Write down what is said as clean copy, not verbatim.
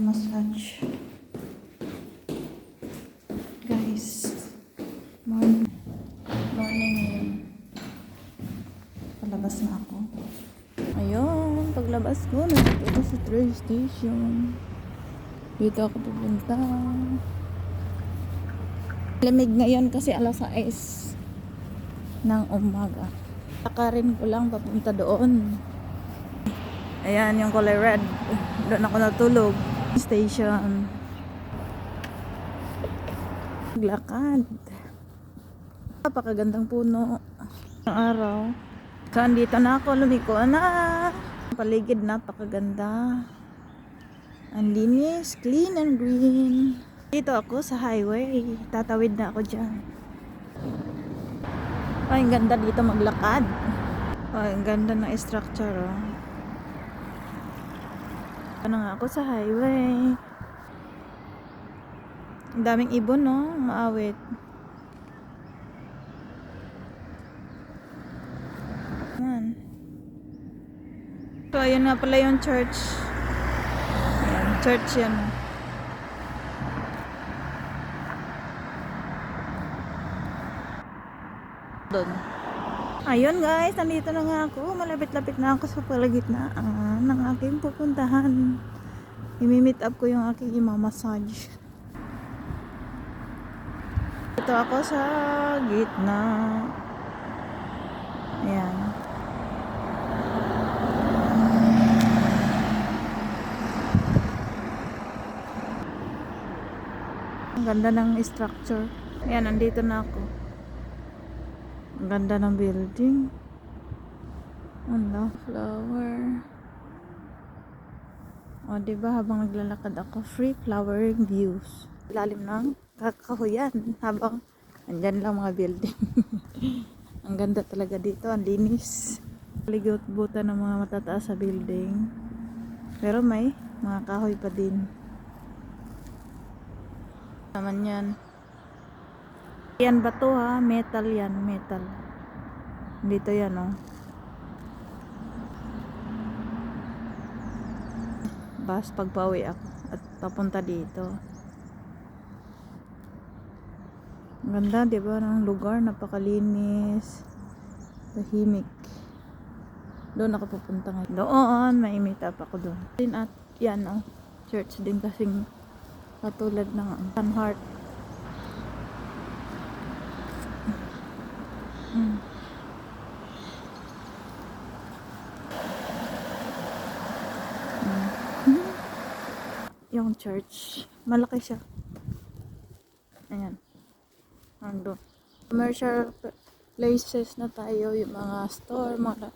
massage. Guys, morning ngayon. Palabas na ako. Ayun, paglabas ko, nandito ako sa train station. Dito ako pupunta. Lamig ngayon kasi alas 6 ng umaga. Lakarin ko lang papunta doon. Ayan yung kulay red. Doon ako natulog. Station. Lakad. Napakagandang puno. Ang araw. So, andito na ako. Lumiko na. Paligid napakaganda. Ang linis. Clean and green. Dito ako sa highway. Tatawid na ako dyan. Ay, ang ganda dito maglakad. Ay, ang ganda ng structure, oh. Ano nga ako sa highway. Ang daming ibon, no? Maawit. Ayan. So, ayun nga pala yung church. Ayan, church yan. Doon. Ayun guys, nandito na nga ako. Malapit-lapit na ako sa palagitnaan ng aking pupuntahan. I-meet up ko yung aking imamassage. Ito ako sa gitna. Ayan. Ang ganda ng structure. Ayan, nandito na ako. Ang ganda ng building. Ano? Flower. O, diba? Habang naglalakad ako, free flowering views. Lalim ng kakahuyan. Habang andyan lang mga building. Ang ganda talaga dito. Ang linis. Ligot-buta ng mga matataas sa building. Pero may mga kahoy pa din. Naman yan. Yan ba to ha? Metal yan, metal. Dito yan, oh. Bas pagpawi ako at papunta dito. Ang ganda, di ba, ng lugar, napakalinis. Tahimik. Doon ako pupunta ngayon. Doon, may meet up ako doon. Din at yan, oh. Church din kasing katulad ng Sunheart. Yung church, malaki siya. Ayan. Ando. Commercial places na tayo, yung mga store, mga